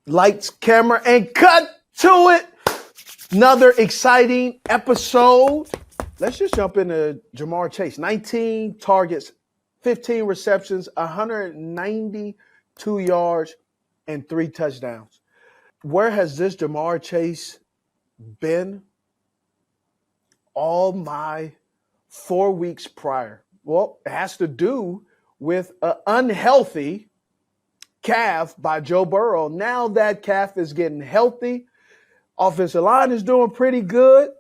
Lights, camera, and cut to it. Another exciting episode. Let's just jump into JaMarr Chase. 19 targets, 15 receptions, 192 yards, and 3 touchdowns. Where has this JaMarr Chase been all my 4 weeks prior? Well, it has to do with an unhealthy calf by Joe Burrow. Now that calf is getting healthy. Offensive line is doing pretty good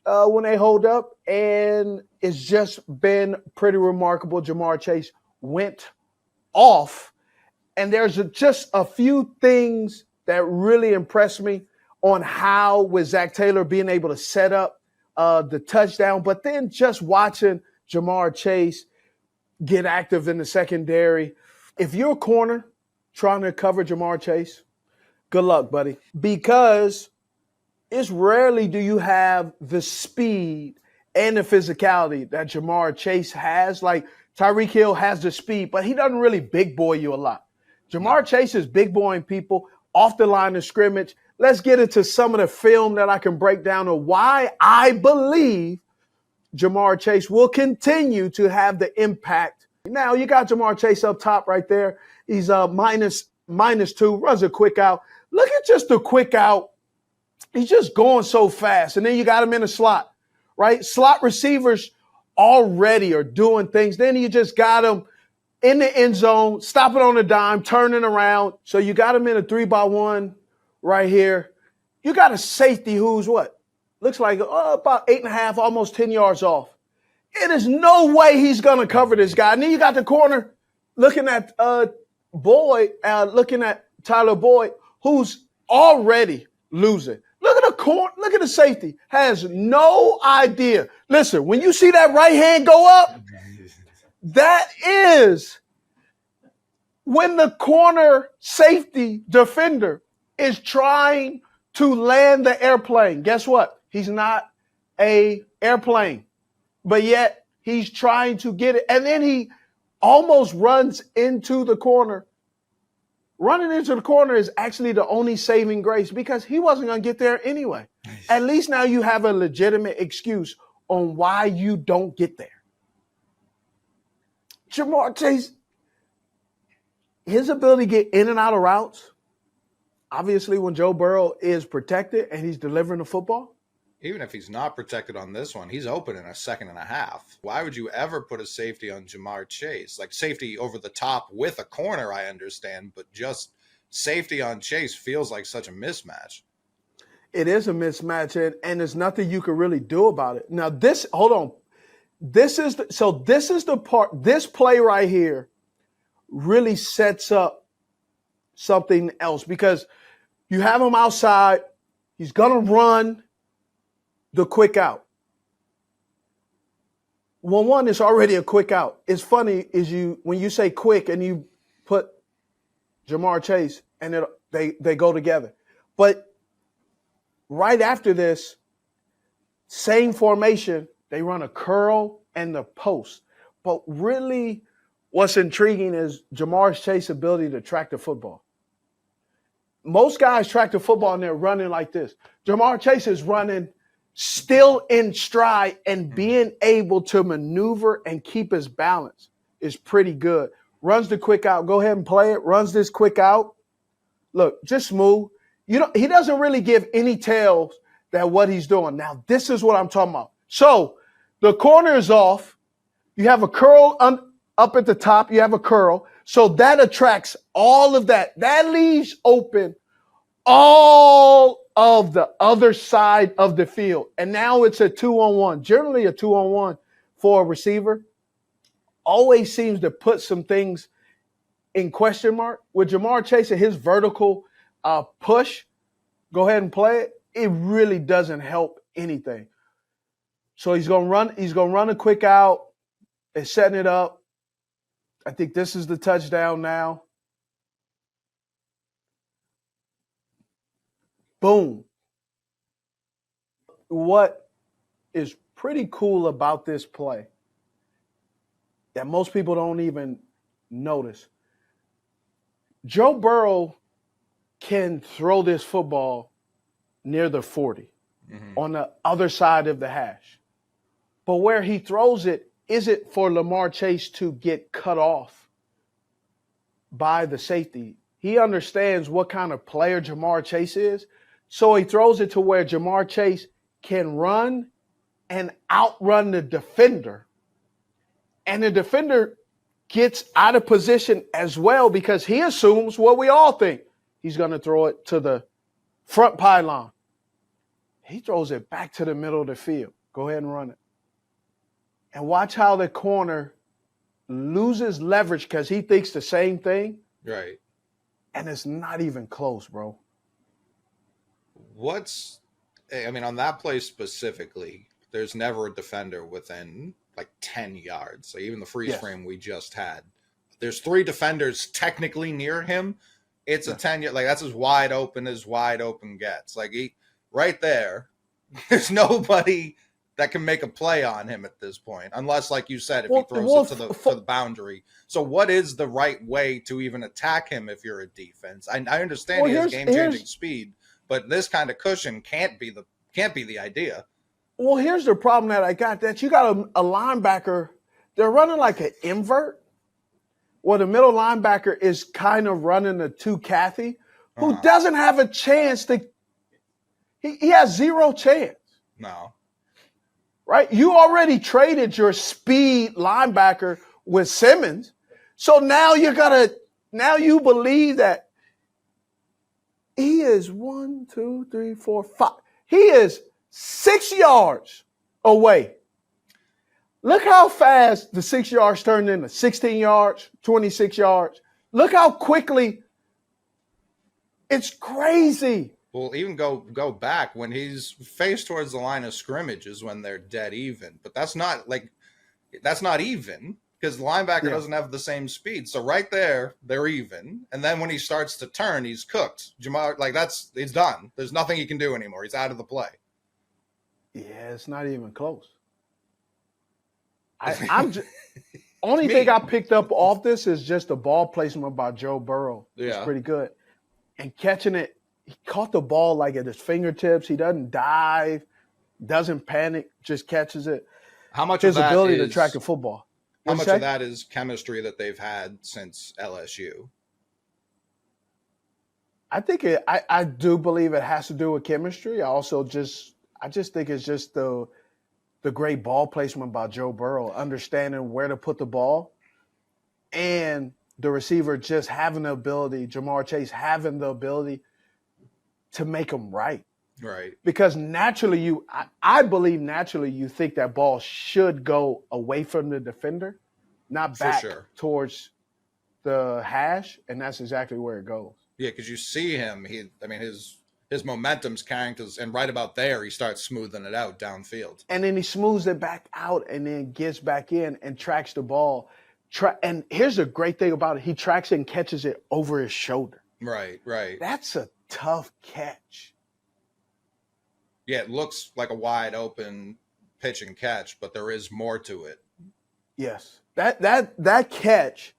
when they hold up, and it's just been pretty remarkable. JaMarr Chase went off, and there's just a few things that really impressed me on how with Zach Taylor being able to set up the touchdown, but then just watching JaMarr Chase get active in the secondary. If you're a corner trying to cover JaMarr Chase, good luck, buddy, because it's rarely do you have the speed and the physicality that JaMarr Chase has. Like Tyreek Hill has the speed, but he doesn't really big boy you a lot. JaMarr Chase is big boying people off the line of scrimmage. Let's get into some of the film that I can break down of why I believe JaMarr Chase will continue to have the impact. Now you got JaMarr Chase up top right there. He's minus 2, runs a quick out. Look at just the quick out. He's just going so fast. And then you got him in a slot, right? Slot receivers already are doing things. Then you just got him in the end zone, stopping on a dime, turning around. So you got him in a 3-by-1 right here. You got a safety who's what? Looks like about 8.5, almost 10 yards off. It is no way he's going to cover this guy. And then you got the corner looking at looking at Tyler Boyd, who's already losing. Look at the corner. Look at the safety. Has no idea. Listen, when you see that right hand go up, that is when the corner safety defender is trying to land the airplane. Guess what? He's not an airplane, but yet he's trying to get it. And then he almost runs into the corner. Running into the corner is actually the only saving grace because he wasn't going to get there anyway. At least now you have a legitimate excuse on why you don't get there. JaMarr Chase, his ability to get in and out of routes, obviously when Joe Burrow is protected and he's delivering the football. Even if he's not protected on this one, he's open in a second and a half. Why would you ever put a safety on JaMarr Chase? Like safety over the top with a corner, I understand, but just safety on Chase feels like such a mismatch. It is a mismatch, and there's nothing you can really do about it. Now, hold on. This is the part, this play right here really sets up something else because you have him outside. He's going to run the quick out. 1-1 is already a quick out. It's funny when you say quick and you put JaMarr Chase and they go together. But right after this, same formation, they run a curl and the post. But really what's intriguing is JaMarr Chase's ability to track the football. Most guys track the football and they're running like this. JaMarr Chase is running still in stride, and being able to maneuver and keep his balance is pretty good. Runs the quick out. Go ahead and play it. Runs this quick out. Look, just smooth. He doesn't really give any tells that what he's doing. Now, this is what I'm talking about. So the corner is off. You have a curl up at the top. You have a curl. So that attracts all of that. That leaves open all of the other side of the field. And now it's a 2-on-1. Generally a 2-on-1 for a receiver always seems to put some things in question mark. With JaMarr Chase and his vertical push, go ahead and play it. It really doesn't help anything. So he's gonna run a quick out. They're setting it up. I think this is the touchdown now. Boom. What is pretty cool about this play that most people don't even notice. Joe Burrow can throw this football near the 40 on the other side of the hash. But where he throws it isn't for JaMarr Chase to get cut off by the safety. He understands what kind of player JaMarr Chase is, so he throws it to where JaMarr Chase can run and outrun the defender. And the defender gets out of position as well because he assumes what we all think. He's going to throw it to the front pylon. He throws it back to the middle of the field. Go ahead and run it. And watch how the corner loses leverage because he thinks the same thing. Right. And it's not even close, bro. On that play specifically, there's never a defender within like 10 yards. So even the freeze frame we just had, there's 3 defenders technically near him. It's a 10-yard, like that's as wide open gets. Like right there, there's nobody that can make a play on him at this point, unless, like you said, if he throws it to the boundary. So what is the right way to even attack him if you're a defense? I understand he has game-changing speed, but this kind of cushion can't be the idea. Well, here's the problem that I got. That you got a linebacker, they're running like an invert, where the middle linebacker is kind of running a two Kathy, who doesn't have a chance to – he has zero chance. No. Right? You already traded your speed linebacker with Simmons, so now you believe that he is 1, 2, 3, 4, 5. He is 6 yards away. Look how fast the 6 yards turned into 16 yards, 26 yards. Look how quickly. It's crazy. Well, even go back when he's faced towards the line of scrimmage is when they're dead even. But that's not even because the linebacker doesn't have the same speed. So right there, they're even. And then when he starts to turn, he's cooked. JaMarr, he's done. There's nothing he can do anymore. He's out of the play. Yeah, it's not even close. Only thing I picked up off this is just the ball placement by Joe Burrow. It's pretty good. And catching it, he caught the ball like at his fingertips. He doesn't dive, doesn't panic, just catches it. How much his of that ability is, to track the football? How much of that is chemistry that they've had since LSU? I do believe it has to do with chemistry. I just think it's just the great ball placement by Joe Burrow, understanding where to put the ball, and the receiver just having the ability, JaMarr Chase having the ability to make them right. Right. Because naturally I believe you think that ball should go away from the defender, not back towards the hash, and that's exactly where it goes. Yeah, because you see him, his momentum's carrying, and right about there, he starts smoothing it out downfield. And then he smooths it back out and then gets back in and tracks the ball. And here's the great thing about it. He tracks it and catches it over his shoulder. Right. That's a tough catch. Yeah, it looks like a wide open pitch and catch, but there is more to it. Yes. That catch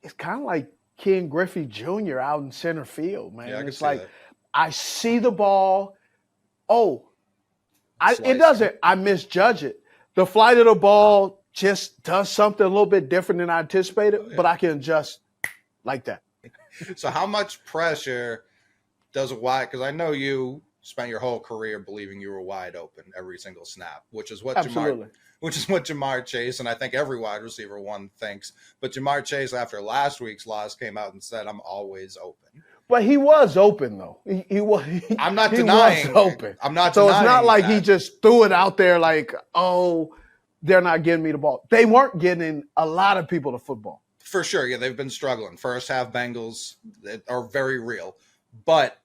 is kind of like Ken Griffey Jr. out in center field, man. Yeah, it's like, I see the ball. I misjudge it. The flight of the ball just does something a little bit different than I anticipated, but I can adjust like that. So how much pressure does a wide, because I know you spent your whole career believing you were wide open every single snap, which is what JaMarr Chase, and I think every wide receiver one thinks. But JaMarr Chase, after last week's loss, came out and said, "I'm always open." But he was open, though. I'm not denying. He was open. I'm not. So denying it's not like that. he just threw it out there like, "Oh, they're not getting me the ball." They weren't getting a lot of people the football. For sure, yeah, they've been struggling. First half Bengals that are very real, but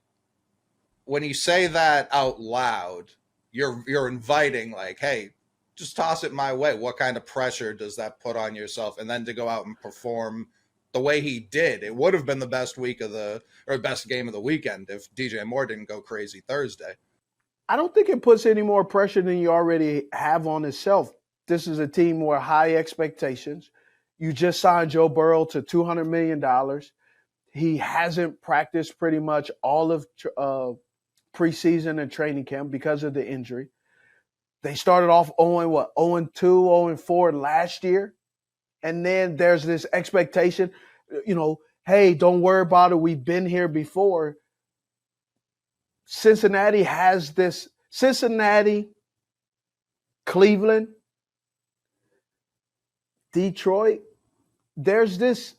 when you say that out loud, you're inviting, like, hey, just toss it my way. What kind of pressure does that put on yourself? And then to go out and perform the way he did, it would have been the best best game of the weekend if DJ Moore didn't go crazy Thursday. I don't think it puts any more pressure than you already have on itself. This is a team with high expectations. You just signed Joe Burrow to $200 million. He hasn't practiced pretty much all of preseason and training camp because of the injury. They started off 0-2, 0-4 last year. And then there's this expectation, hey, don't worry about it. We've been here before. Cincinnati, Cleveland, Detroit, there's this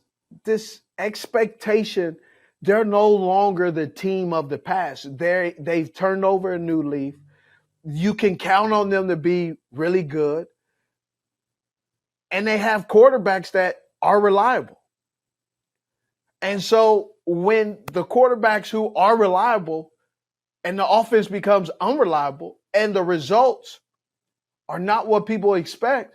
expectation. They're no longer the team of the past. They've turned over a new leaf. You can count on them to be really good. And they have quarterbacks that are reliable. And so when the quarterbacks who are reliable and the offense becomes unreliable and the results are not what people expect,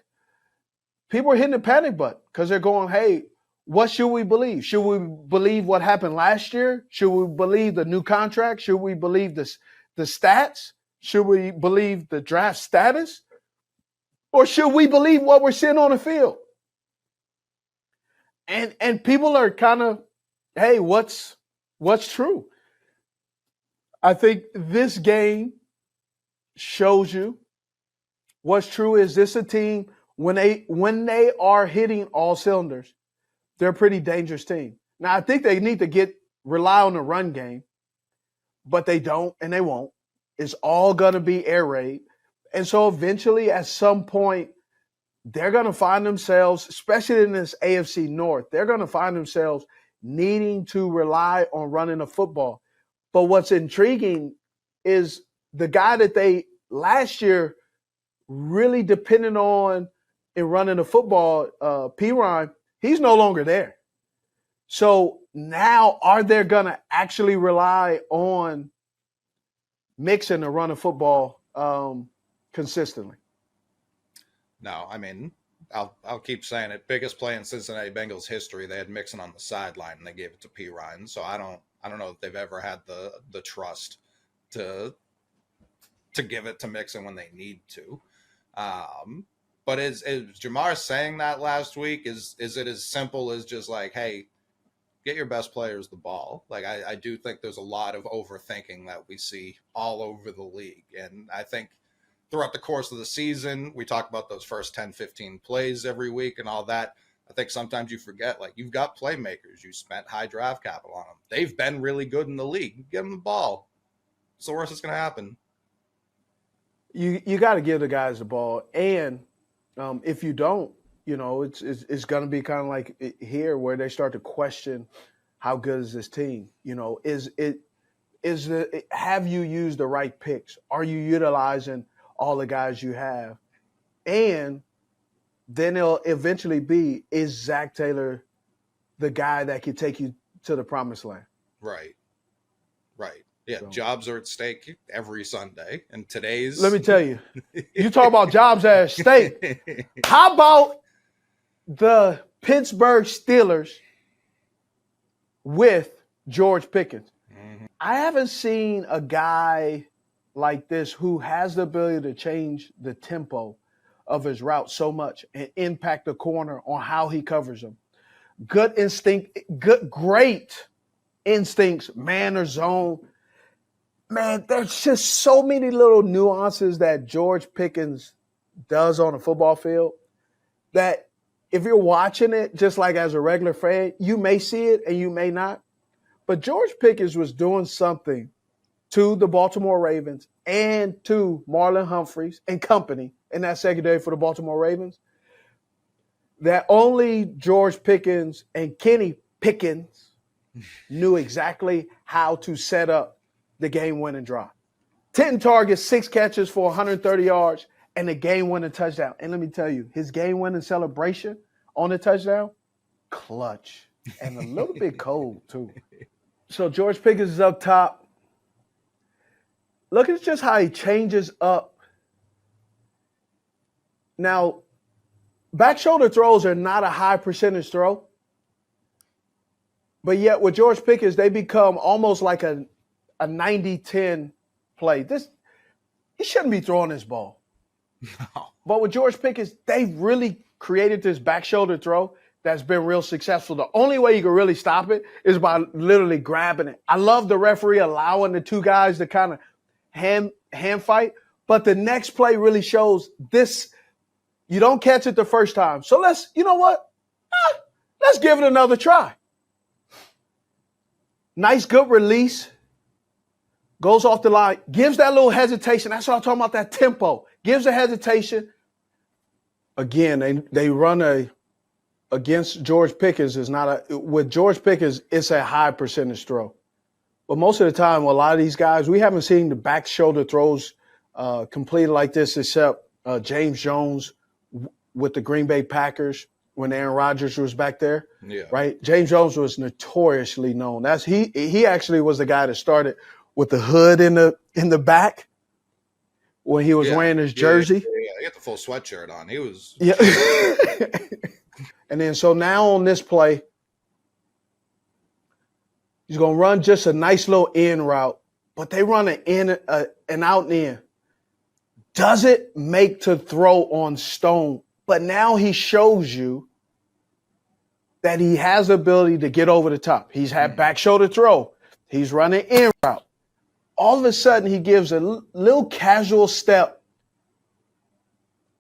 people are hitting the panic button because they're going, hey, what should we believe? Should we believe what happened last year? Should we believe the new contract? Should we believe the stats? Should we believe the draft status? Or should we believe what we're seeing on the field? And people are kind of, hey, what's true? I think this game shows you what's true. Is this a team when they are hitting all cylinders, they're a pretty dangerous team. Now I think they need to rely on the run game, but they don't and they won't. It's all gonna be air raid. And so eventually, at some point, they're going to find themselves, especially in this AFC North, they're going to find themselves needing to rely on running the football. But what's intriguing is the guy that they last year really depended on in running the football, P-Ryan, he's no longer there. So now are they going to actually rely on Mixon to run the football consistently? No, I mean, I'll keep saying it. Biggest play in Cincinnati Bengals history. They had Mixon on the sideline and they gave it to P. Ryan. So I don't know if they've ever had the trust to give it to Mixon when they need to. But is JaMarr saying that last week? Is it as simple as just like, hey, get your best players the ball? Like I do think there's a lot of overthinking that we see all over the league. And I think throughout the course of the season, we talk about those first 10, 15 plays every week and all that. I think sometimes you forget, like, you've got playmakers. You spent high draft capital on them. They've been really good in the league. Give them the ball. It's the worst that's going to happen. You got to give the guys the ball. And if you don't, it's going to be kind of like here where they start to question how good is this team? Have you used the right picks? Are you utilizing all the guys you have? And then it'll eventually be, is Zach Taylor the guy that can take you to the promised land? Right. Yeah, so jobs are at stake every Sunday. And today's... Let me tell you, you talk about jobs at stake. How about the Pittsburgh Steelers with George Pickens? Mm-hmm. I haven't seen a guy like this who has the ability to change the tempo of his route so much and impact the corner on how he covers them. Good instinct, great instincts, man or zone. Man, there's just so many little nuances that George Pickens does on a football field that if you're watching it just like as a regular fan, you may see it and you may not. But George Pickens was doing something to the Baltimore Ravens and to Marlon Humphreys and company in that secondary for the Baltimore Ravens that only George Pickens and Kenny Pickens knew exactly how to set up the game-winning drive. 10 targets, 6 catches for 130 yards, and a game-winning touchdown. And let me tell you, his game-winning celebration on the touchdown, clutch and a little bit cold too. So George Pickens is up top. Look at just how he changes up. Now, back shoulder throws are not a high percentage throw. But yet with George Pickens, they become almost like a 90-10 play. He shouldn't be throwing this ball. No. But with George Pickens, they really created this back shoulder throw that's been real successful. The only way you can really stop it is by literally grabbing it. I love the referee allowing the two guys to kind of hand fight, but the next play really shows this. You don't catch it the first time. So let's give it another try. Nice, good release. Goes off the line, gives that little hesitation. That's what I'm talking about, that tempo. Gives a hesitation. Again, they run against George Pickens with George Pickens, it's a high percentage throw. But most of the time, a lot of these guys, we haven't seen the back shoulder throws completed like this except James Jones with the Green Bay Packers when Aaron Rodgers was back there. Yeah. Right? James Jones was notoriously known. He actually was the guy that started with the hood in the back when he was wearing his jersey. Yeah, he had the full sweatshirt on. He was. Yeah. And then so now on this play, he's going to run just a nice little in route, but they run an out and in. Does it make to throw on Stone? But now he shows you that he has the ability to get over the top. He's had back shoulder throw. He's running in route. All of a sudden, he gives a little casual step.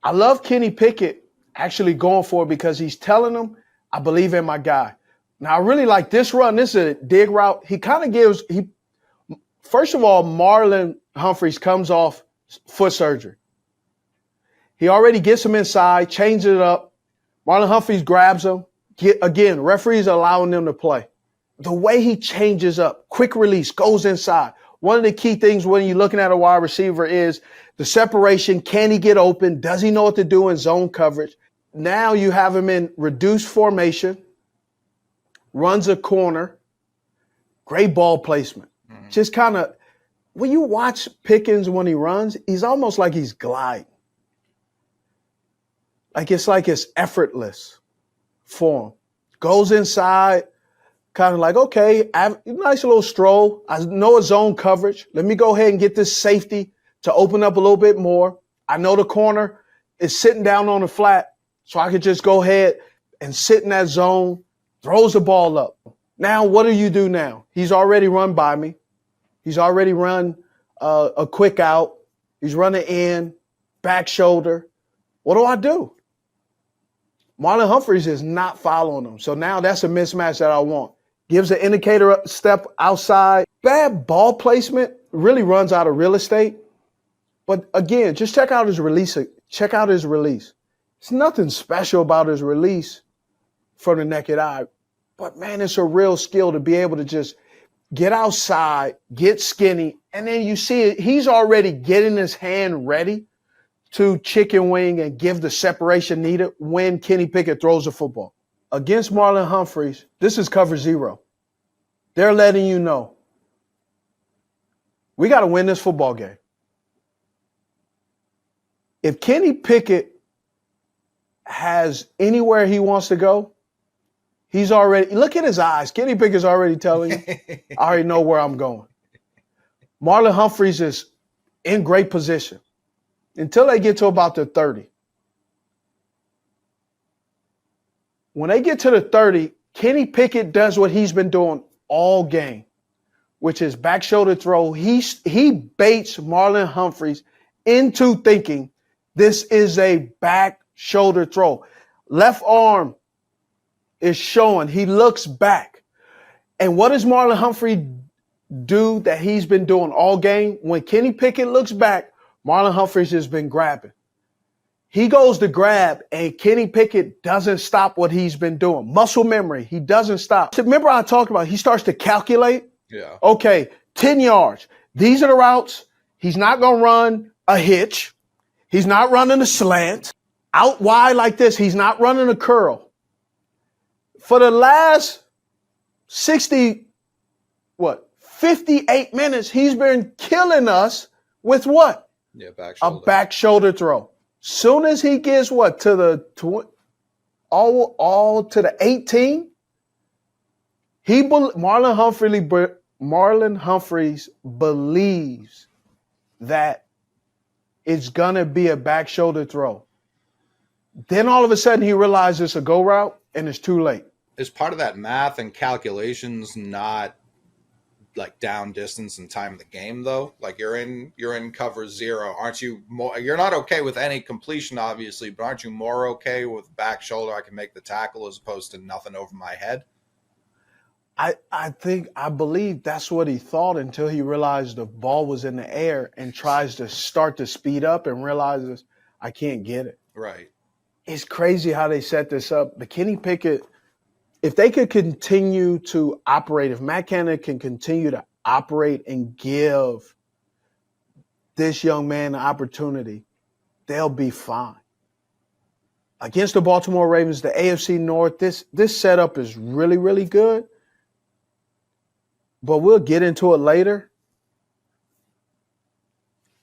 I love Kenny Pickett actually going for it because he's telling him, I believe in my guy. Now, I really like this run. This is a dig route. He kind of gives – first of all, Marlon Humphreys comes off foot surgery. He already gets him inside, changes it up. Marlon Humphreys grabs him. Again, referees allowing them to play. The way he changes up, quick release, goes inside. One of the key things when you're looking at a wide receiver is the separation. Can he get open? Does he know what to do in zone coverage? Now you have him in reduced formation, runs a corner, great ball placement. Just kind of, when you watch Pickens when he runs, he's almost like he's gliding. Like it's effortless for him. Goes inside. Kind of like, okay, nice little stroll. I know it's zone coverage. Let me go ahead and get this safety to open up a little bit more. I know the corner is sitting down on the flat, so I could just go ahead and sit in that zone, throws the ball up. Now, what do you do now? He's already run by me. He's already run a quick out. He's running in, back shoulder. What do I do? Marlon Humphreys is not following him. So now that's a mismatch that I want. Gives an indicator step outside. Bad ball placement really runs out of real estate. But again, just check out his release. Check out his release. It's nothing special about his release from the naked eye. But man, it's a real skill to be able to just get outside, get skinny, and then you see it. He's already getting his hand ready to chicken wing and give the separation needed when Kenny Pickett throws the football. Against Marlon Humphreys, this is cover zero. They're letting you know, we got to win this football game. If Kenny Pickett has anywhere he wants to go, he's already, look at his eyes. Kenny Pickett's already telling you, I already know where I'm going. Marlon Humphreys is in great position until they get to about the 30. When they get to the 30, Kenny Pickett does what he's been doing all game, which is back shoulder throw. He baits Marlon Humphreys into thinking this is a back shoulder throw. Left arm is showing. He looks back. And what does Marlon Humphrey do that he's been doing all game? When Kenny Pickett looks back, Marlon Humphreys has been grabbing. He goes to grab, and Kenny Pickett doesn't stop what he's been doing. Muscle memory, he doesn't stop. Remember I talked about he starts to calculate? Yeah. Okay, 10 yards. These are the routes. He's not going to run a hitch. He's not running a slant. Out wide like this, he's not running a curl. For the last 58 minutes, he's been killing us with what? Yeah, back shoulder. A back shoulder throw. Soon as he gets to the all to the 18, Marlon Humphreys believes that it's gonna be a back shoulder throw. Then all of a sudden he realizes it's a go route and it's too late. Is part of that math and calculations not like down distance and time of the game though? Like you're in cover zero. Aren't you more, you're not okay with any completion obviously, but aren't you more okay with back shoulder, I can make the tackle as opposed to nothing over my head? I believe that's what he thought until he realized the ball was in the air and tries to start to speed up and realizes I can't get it. Right. It's crazy how they set this up. But Kenny Pickett, if they could continue to operate, if Matt Canada can continue to operate and give this young man the opportunity, they'll be fine. Against the Baltimore Ravens, the AFC North, this setup is really, really good. But we'll get into it later.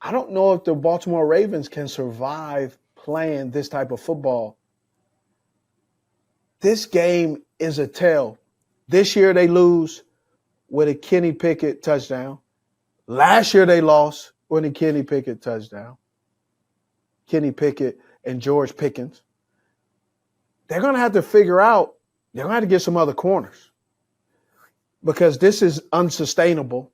I don't know if the Baltimore Ravens can survive playing this type of football. This game is a tell. This year they lose with a Kenny Pickett touchdown. Last year they lost with a Kenny Pickett touchdown. Kenny Pickett and George Pickens. They're going to have to figure out, they're going to have to get some other corners because this is unsustainable.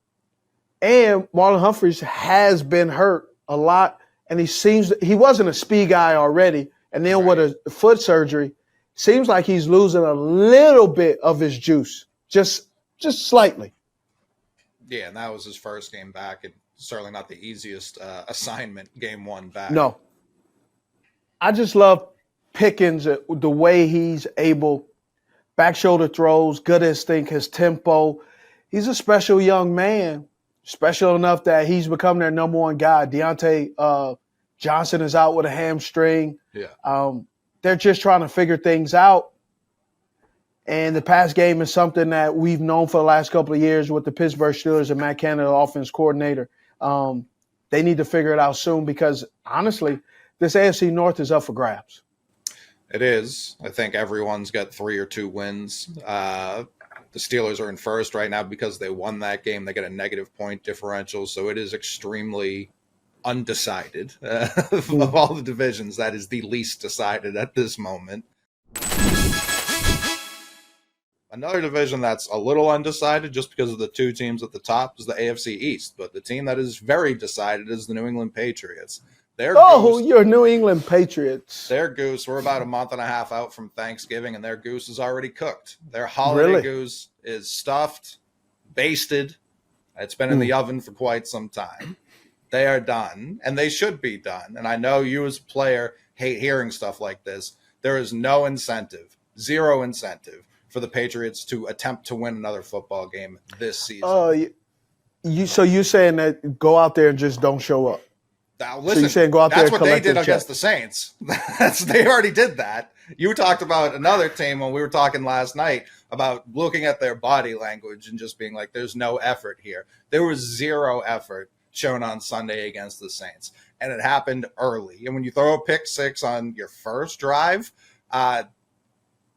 And Marlon Humphreys has been hurt a lot, and he wasn't a speed guy already. And then with a foot surgery, seems like he's losing a little bit of his juice, just slightly. Yeah, and that was his first game back, and certainly not the easiest assignment, game one back. No. I just love Pickens, the way he's able, back shoulder throws, good instinct, his tempo. He's a special young man, special enough that he's become their number one guy. Deontay Johnson is out with a hamstring. Yeah. They're just trying to figure things out. And the pass game is something that we've known for the last couple of years with the Pittsburgh Steelers and Matt Canada, offense coordinator. They need to figure it out soon because, honestly, this AFC North is up for grabs. It is. I think everyone's got 3 or 2 wins. The Steelers are in first right now because they won that game. They get a negative point differential, so it is extremely undecided. Of all the divisions, that is the least decided at this moment. Another division that's a little undecided just because of the 2 teams at the top is the AFC East, but the team that is very decided is the New England Patriots. Your New England Patriots. Their goose, we're about a month and a half out from Thanksgiving, and their goose is already cooked. Their holiday goose is stuffed, basted. It's been in the oven for quite some time. They are done, and they should be done. And I know you as a player hate hearing stuff like this. There is no incentive, zero incentive for the Patriots to attempt to win another football game this season. So you're saying that go out there and just don't show up? Now, listen, so you're saying go out that's there what they did against the Saints. They already did that. You talked about another team when we were talking last night about looking at their body language and just being like, there's no effort here. There was zero effort shown on Sunday against the Saints, and it happened early. And when you throw a pick 6 on your first drive, they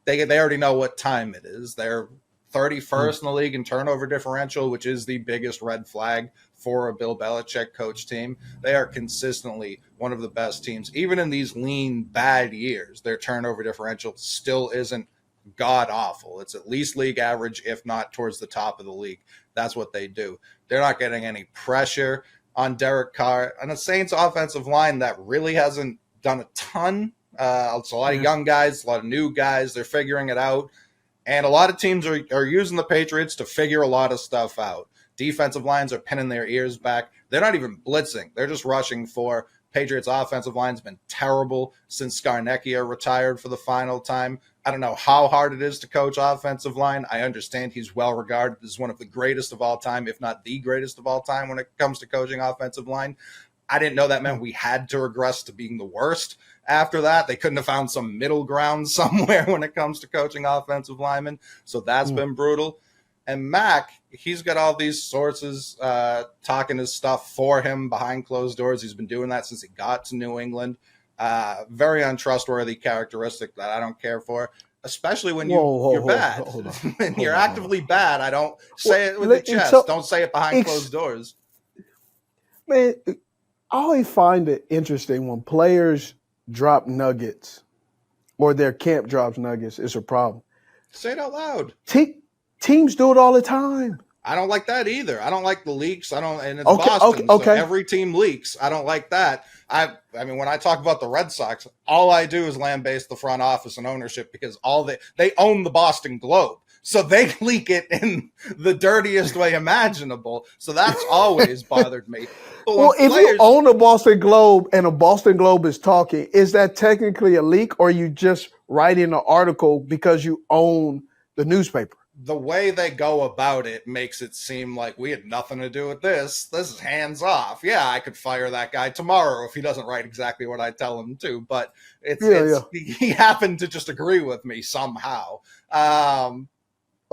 already know what time it is. They're 31st in the league in turnover differential, which is the biggest red flag for a Bill Belichick coach team. They are consistently one of the best teams. Even in these lean, bad years, their turnover differential still isn't god-awful. It's at least league average, if not towards the top of the league. That's what they do. They're not getting any pressure on Derek Carr. And the Saints offensive line that really hasn't done a ton. It's a lot of young guys, a lot of new guys. They're figuring it out. And a lot of teams are using the Patriots to figure a lot of stuff out. Defensive lines are pinning their ears back. They're not even blitzing. They're just rushing for. Patriots offensive line's been terrible since Scarnecchia retired for the final time. I don't know how hard it is to coach offensive line. I understand he's well regarded as one of the greatest of all time, if not the greatest of all time when it comes to coaching offensive line. I didn't know that meant we had to regress to being the worst. After that, they couldn't have found some middle ground somewhere when it comes to coaching offensive linemen. So that's been brutal. And Mac, he's got all these sources talking his stuff for him behind closed doors. He's been doing that since he got to New England. Very untrustworthy characteristic that I don't care for, especially when you're bad. When you're actively bad, I don't say it with the chest. Don't say it behind closed doors. Man, I always find it interesting when players drop nuggets or their camp drops nuggets is a problem. Say it out loud. Teams do it all the time. I don't like that either. I don't like the leaks. And it's Okay, Boston, okay. so every team leaks. I don't like that. I mean, when I talk about the Red Sox, all I do is lambaste the front office and ownership because they own the Boston Globe. So they leak it in the dirtiest way imaginable. So that's always bothered me. But well, if you own a Boston Globe and a Boston Globe is talking, is that technically a leak, or are you just writing an article because you own the newspaper? The way they go about it makes it seem like we had nothing to do with this. This is hands off. Yeah, I could fire that guy tomorrow if he doesn't write exactly what I tell him to. But he happened to just agree with me somehow.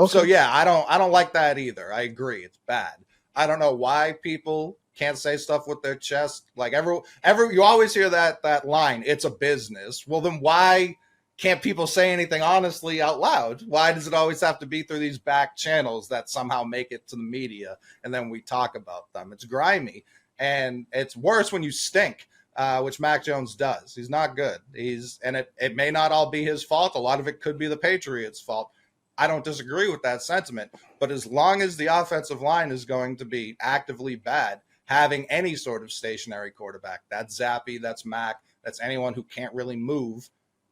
So yeah, I don't like that either. I agree, it's bad. I don't know why people can't say stuff with their chest. Like you always hear that line. It's a business. Well, then why can't people say anything honestly out loud? Why does it always have to be through these back channels that somehow make it to the media and then we talk about them? It's grimy, and it's worse when you stink, which Mac Jones does. He's not good. It may not all be his fault. A lot of it could be the Patriots' fault. I don't disagree with that sentiment, but as long as the offensive line is going to be actively bad, having any sort of stationary quarterback, that's Zappy, that's Mac, that's anyone who can't really move,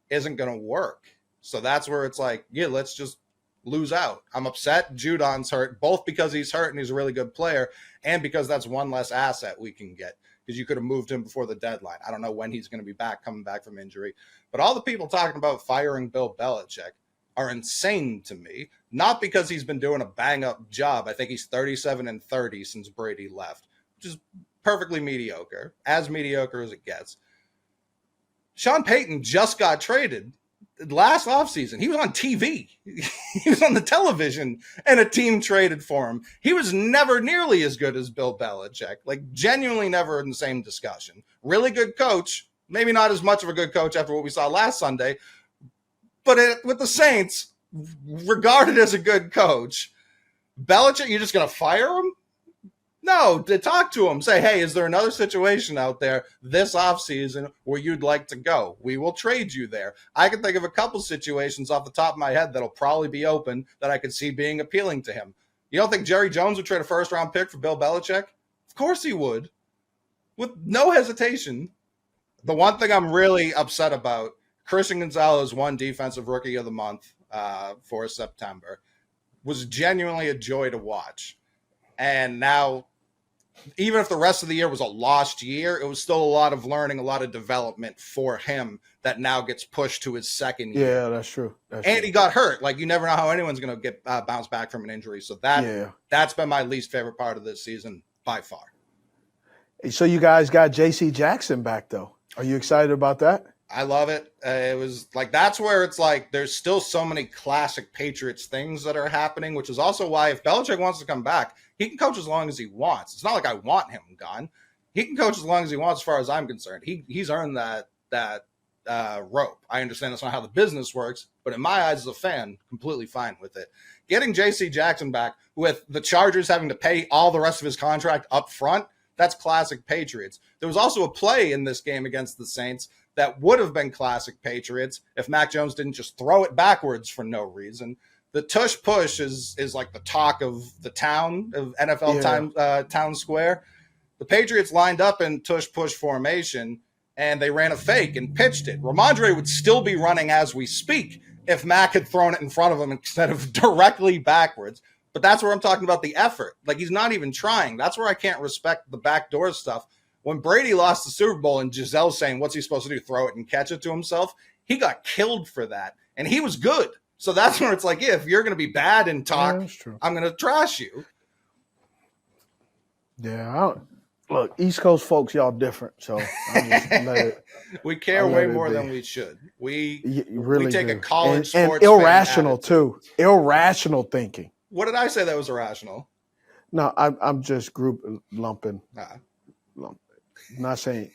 isn't going to work. So that's where it's like, yeah, let's just lose out. I'm upset Judon's hurt, both because he's hurt and he's a really good player, and because that's one less asset we can get, because you could have moved him before the deadline. I don't know when he's going to be back, coming back from injury. But all the people talking about firing Bill Belichick are insane to me, not because he's been doing a bang-up job. I think he's 37-30 since Brady left, which is perfectly mediocre, as mediocre as it gets. Sean Payton just got traded last offseason. He was on TV. He was on the television, and a team traded for him. He was never nearly as good as Bill Belichick, like genuinely never in the same discussion. Really good coach, maybe not as much of a good coach after what we saw last Sunday, but with the Saints, regarded as a good coach. Belichick, you're just going to fire him? No, to talk to him. Say, hey, is there another situation out there this offseason where you'd like to go? We will trade you there. I can think of a couple situations off the top of my head that'll probably be open that I could see being appealing to him. You don't think Jerry Jones would trade a first-round pick for Bill Belichick? Of course he would, with no hesitation. The one thing I'm really upset about, Christian Gonzalez won Defensive Rookie of the Month for September. Was genuinely a joy to watch. And now, even if the rest of the year was a lost year, it was still a lot of learning, a lot of development for him that now gets pushed to his second year. Yeah, that's true. He got hurt. Like, you never know how anyone's going to get bounced back from an injury. So that's been my least favorite part of this season by far. So you guys got J.C. Jackson back, though. Are you excited about that? I love it. It was like, that's where it's like there's still so many classic Patriots things that are happening, which is also why if Belichick wants to come back, he can coach as long as he wants. It's not like I want him gone. He can coach as long as he wants, as far as I'm concerned. He's earned that rope. I understand that's not how the business works, but in my eyes as a fan, completely fine with it. Getting J.C. Jackson back with the Chargers having to pay all the rest of his contract up front, that's classic Patriots. There was also a play in this game against the Saints that would have been classic Patriots if Mac Jones didn't just throw it backwards for no reason. The tush push is like the talk of the town, of NFL town square. The Patriots lined up in tush push formation, and they ran a fake and pitched it. Ramondre would still be running as we speak if Mac had thrown it in front of him instead of directly backwards. But that's where I'm talking about the effort. Like, he's not even trying. That's where I can't respect the backdoor stuff. When Brady lost the Super Bowl and Gisele's saying, what's he supposed to do, throw it and catch it to himself? He got killed for that, and he was good. So that's where it's like, yeah, if you're going to be bad and talk, I'm going to trash you. Yeah, look, East Coast folks, y'all different. So I'm just let it. We care way more than we should. We really take do. a college and sports irrational too. Irrational thinking. What did I say that was irrational? No, I'm just lumping. I'm not saying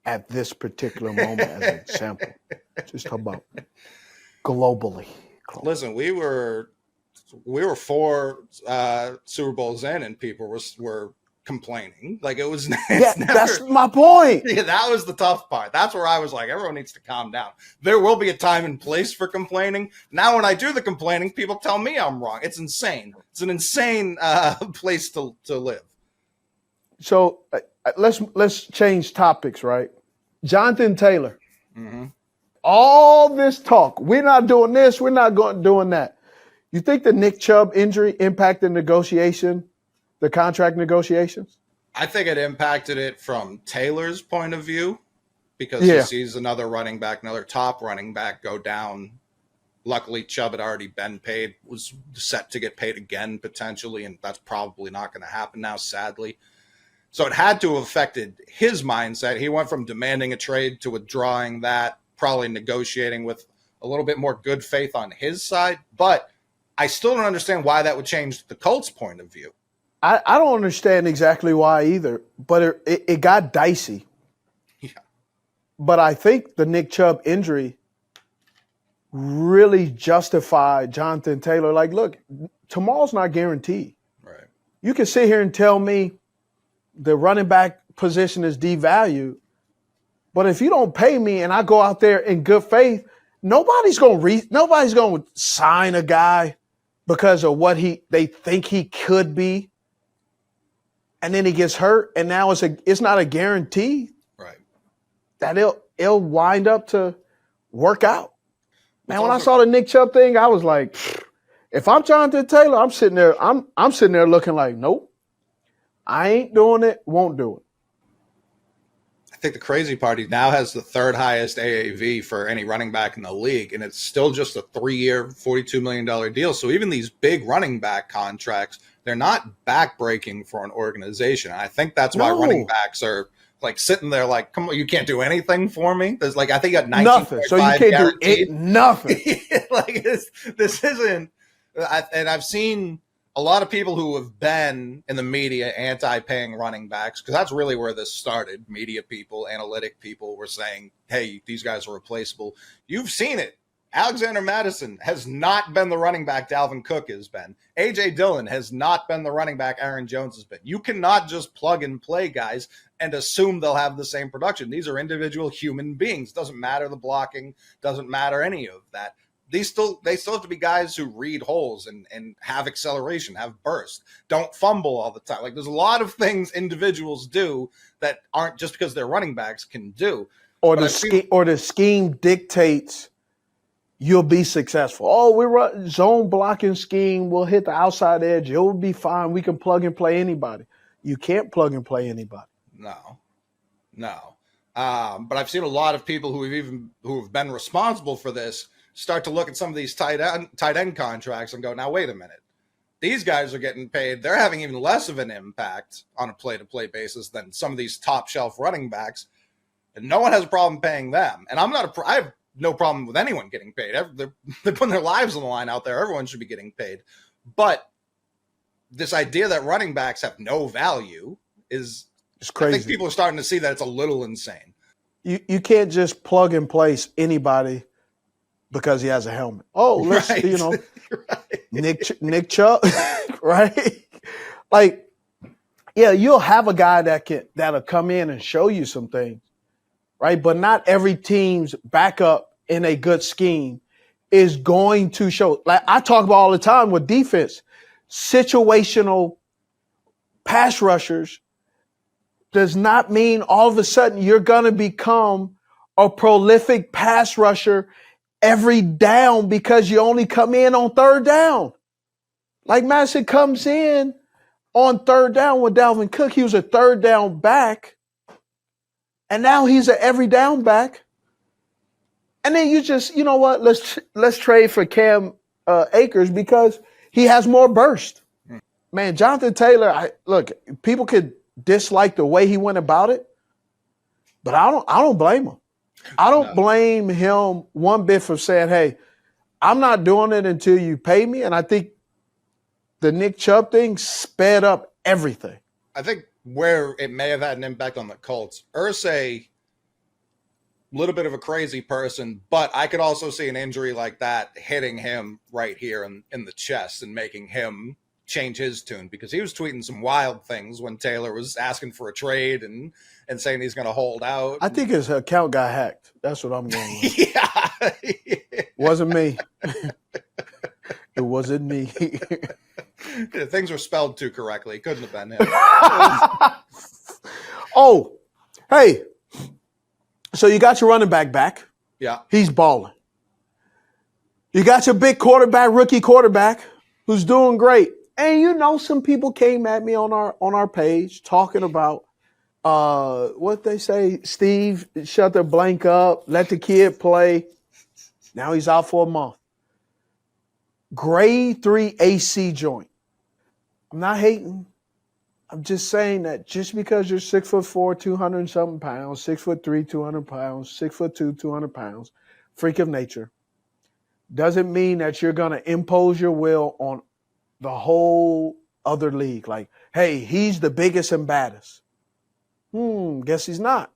at this particular moment as an example. Just talk about globally. Listen, we were 4 Super Bowls in, and people were complaining. Like it was, Yeah, that's my point. Yeah, that was the tough part. That's where I was like, everyone needs to calm down. There will be a time and place for complaining. Now, when I do the complaining, people tell me I'm wrong. It's insane. It's an insane place to live. So let's change topics, right? Jonathan Taylor. Mm-hmm. All this talk. We're not doing this. We're not doing that. You think the Nick Chubb injury impacted the contract negotiations? I think it impacted it from Taylor's point of view because he sees another running back, another top running back go down. Luckily, Chubb had already been paid, was set to get paid again potentially, and that's probably not going to happen now, sadly. So it had to have affected his mindset. He went from demanding a trade to withdrawing that, probably negotiating with a little bit more good faith on his side. But I still don't understand why that would change the Colts' point of view. I don't understand exactly why either, but it got dicey. Yeah. But I think the Nick Chubb injury really justified Jonathan Taylor. Like, look, tomorrow's not guaranteed. Right. You can sit here and tell me the running back position is devalued, but if you don't pay me and I go out there in good faith, nobody's going to sign a guy because of what they think he could be. And then he gets hurt, and now it's not a guarantee that it'll wind up to work out. Man, when I saw the Nick Chubb thing, I was like, if I'm Jonathan Taylor, I'm sitting there looking like, nope, I ain't doing it, won't do it. I think the crazy part, he now has the third highest AAV for any running back in the league, and it's still just a 3-year, $42 million deal. So even these big running back contracts, they're not backbreaking for an organization. And I think that's why running backs are like sitting there like, come on, you can't do anything for me. There's like, I think you got 19.5 nothing. So you can't guaranteed. Do nothing. Like this isn't, and I've seen a lot of people who have been in the media anti-paying running backs, because that's really where this started. Media people, analytic people were saying, hey, these guys are replaceable. You've seen it. Alexander Mattison has not been the running back Dalvin Cook has been. A.J. Dillon has not been the running back Aaron Jones has been. You cannot just plug and play guys and assume they'll have the same production. These are individual human beings. Doesn't matter the blocking, doesn't matter any of that. They still have to be guys who read holes and have acceleration, have burst, don't fumble all the time. Like there's a lot of things individuals do that aren't just because they're running backs can do. Or the scheme dictates you'll be successful. Oh, we run zone blocking scheme. We'll hit the outside edge. You'll be fine. We can plug and play anybody. You can't plug and play anybody. No. But I've seen a lot of people who have been responsible for this start to look at some of these tight end contracts and go, now wait a minute. These guys are getting paid. They're having even less of an impact on a play-to-play basis than some of these top-shelf running backs, and no one has a problem paying them. And I have no problem with anyone getting paid. They're putting their lives on the line out there. Everyone should be getting paid. But this idea that running backs have no value is crazy. I think people are starting to see that it's a little insane. You can't just plug and place anybody because he has a helmet. Oh, let's right. Nick Chubb, right? Like, yeah, you'll have a guy that'll come in and show you some things, right? But not every team's backup in a good scheme is going to show. Like I talk about all the time with defense, situational pass rushers does not mean all of a sudden you're going to become a prolific pass rusher every down because you only come in on third down. Like Madison comes in on third down with Dalvin Cook. He was a third down back. And now he's an every down back. And then you just, you know what? Let's trade for Cam Akers because he has more burst. Man, Jonathan Taylor, look, people could dislike the way he went about it, but I don't blame him. I don't blame him one bit for saying, hey, I'm not doing it until you pay me. And I think the Nick Chubb thing sped up everything. I think where it may have had an impact on the Colts, Irsay, little bit of a crazy person, but I could also see an injury like that hitting him right here in the chest and making him change his tune, because he was tweeting some wild things when Taylor was asking for a trade and saying he's going to hold out. I think his account got hacked. That's what I'm going with. Yeah. Wasn't me. It wasn't me. Things were spelled too correctly. Couldn't have been him. Oh, hey. So you got your running back. Yeah. He's balling. You got your big quarterback, rookie quarterback, who's doing great. And you know, some people came at me on our page talking about what they say, Steve, shut the blank up, let the kid play. Now he's out for a month. Grade 3 AC joint. I'm not hating. I'm just saying that just because you're 6'4", 200 and something pounds, 6'3", 200 pounds, 6'2", 200 pounds, freak of nature, doesn't mean that you're going to impose your will on the whole other league. Like, hey, he's the biggest and baddest. Guess he's not.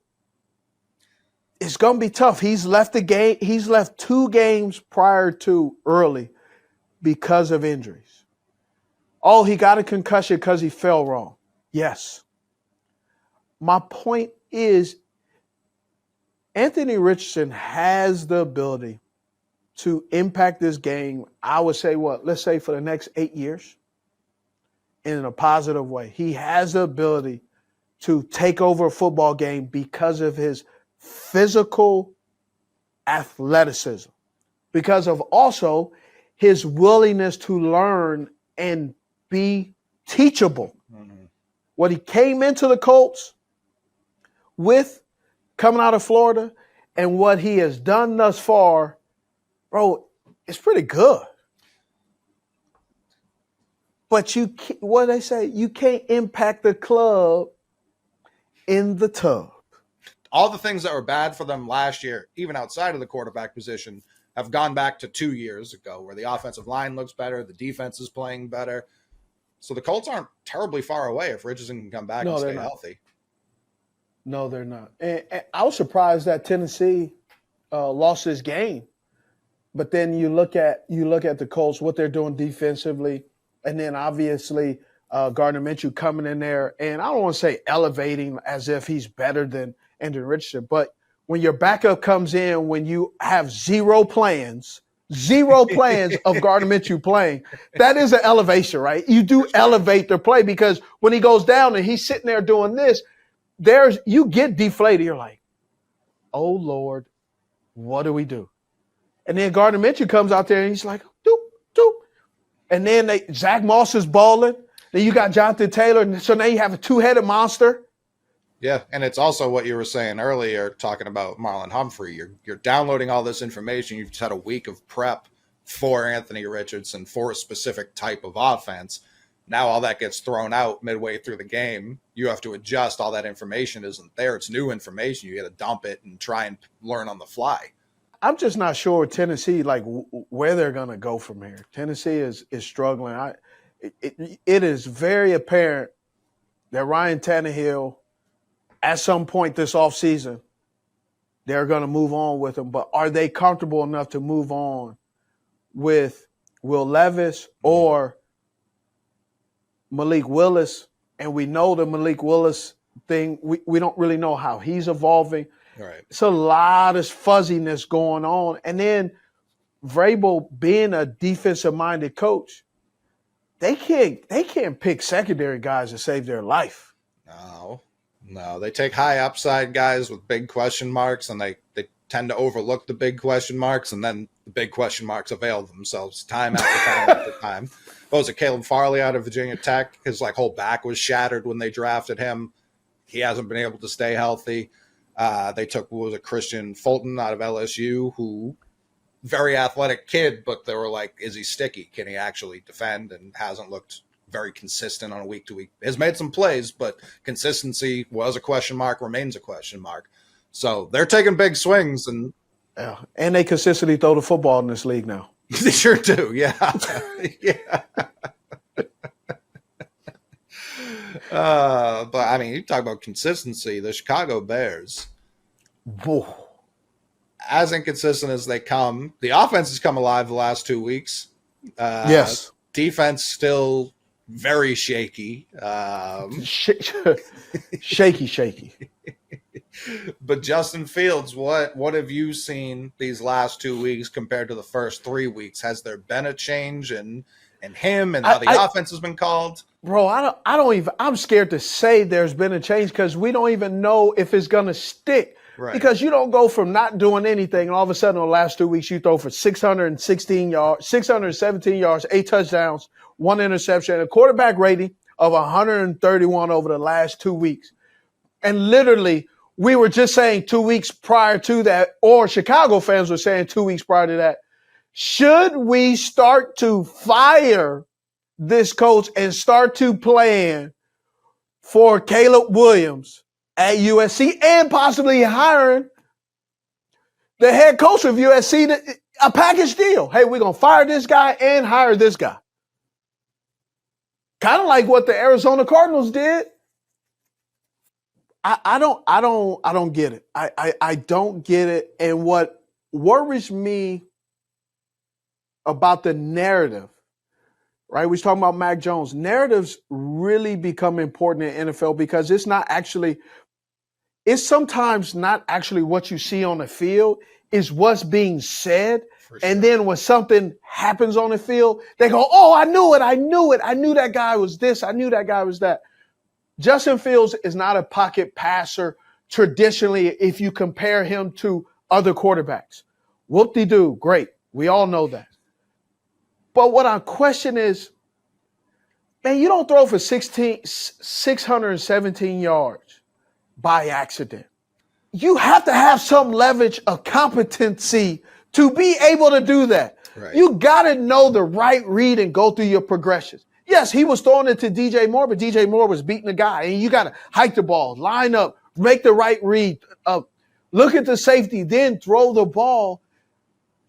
It's going to be tough. He's left the game. He's left 2 games prior to early because of injuries. Oh, he got a concussion because he fell wrong. Yes. My point is, Anthony Richardson has the ability to impact this game, I would say let's say for the next 8 years in a positive way. He has the ability to take over a football game because of his physical athleticism, because of also his willingness to learn and be teachable. Mm-hmm. What he came into the Colts with coming out of Florida and what he has done thus far, bro, it's pretty good. But what they say, you can't impact the club in the tub. All the things that were bad for them last year, even outside of the quarterback position, have gone back to 2 years ago, where the offensive line looks better, the defense is playing better. So the Colts aren't terribly far away if Richardson can come back and stay healthy. No, they're not. And I was surprised that Tennessee lost this game. But then you look at the Colts, what they're doing defensively, and then obviously Gardner Minshew coming in there, and I don't want to say elevating as if he's better than Andrew Richardson, but when your backup comes in, when you have zero plans of Gardner Minshew playing, that is an elevation, right? You do elevate their play, because when he goes down and he's sitting there doing this, you get deflated. You're like, oh Lord, what do we do? And then Gardner Minshew comes out there and he's like, doop, doop. And then Zach Moss is balling. Then you got Jonathan Taylor. And so now you have a 2-headed monster. Yeah, and it's also what you were saying earlier, talking about Marlon Humphrey. You're downloading all this information. You've just had a week of prep for Anthony Richardson for a specific type of offense. Now all that gets thrown out midway through the game. You have to adjust. All that information isn't there. It's new information. You got to dump it and try and learn on the fly. I'm just not sure Tennessee, like where they're going to go from here. Tennessee is struggling. It is very apparent that Ryan Tannehill, at some point this offseason, they're going to move on with him. But are they comfortable enough to move on with Will Levis or Malik Willis? And we know the Malik Willis thing. We don't really know how he's evolving. Right. It's a lot of fuzziness going on. And then Vrabel being a defensive-minded coach, they can't pick secondary guys to save their life. No, they take high upside guys with big question marks, and they tend to overlook the big question marks, and then the big question marks avail themselves time after time after time. What was it, Caleb Farley out of Virginia Tech? His whole back was shattered when they drafted him. He hasn't been able to stay healthy. They took, Christian Fulton out of LSU, who very athletic kid, but they were like, is he sticky? Can he actually defend? And hasn't looked very consistent on a week-to-week. Has made some plays, but consistency was a question mark, remains a question mark. So they're taking big swings. And they consistently throw the football in this league now. They sure do, yeah. Yeah. But, I mean, you talk about consistency. The Chicago Bears, as inconsistent as they come, the offense has come alive the last 2 weeks. Yes. Defense still very shaky. Shaky. But Justin Fields, what have you seen these last 2 weeks compared to the first 3 weeks? Has there been a change in him and how the offense has been called? Bro, I'm scared to say there's been a change because we don't even know if it's going to stick. Right. Because you don't go from not doing anything and all of a sudden in the last 2 weeks you throw for 617 yards, 8 touchdowns, 1 interception, and a quarterback rating of 131 over the last 2 weeks. And literally, we were just saying 2 weeks prior to that, or Chicago fans were saying 2 weeks prior to that, should we start to fire this coach and start to plan for Caleb Williams at USC and possibly hiring the head coach of USC, a package deal? Hey, we're going to fire this guy and hire this guy. Kind of like what the Arizona Cardinals did. I don't get it. I don't get it. And what worries me about the narrative, right? We was talking about Mac Jones. Narratives really become important in NFL because it's sometimes not actually what you see on the field, it's what's being said. Sure. And then when something happens on the field, they go, oh, I knew it. I knew that guy was this. I knew that guy was that. Justin Fields is not a pocket passer traditionally if you compare him to other quarterbacks. Whoop-de-doo, great. We all know that. But what I question is, man, you don't throw for 617 yards by accident. You have to have some leverage of competency to be able to do that. Right. You got to know the right read and go through your progressions. Yes, he was throwing it to DJ Moore, but DJ Moore was beating the guy. And you got to hike the ball, line up, make the right read, look at the safety, then throw the ball.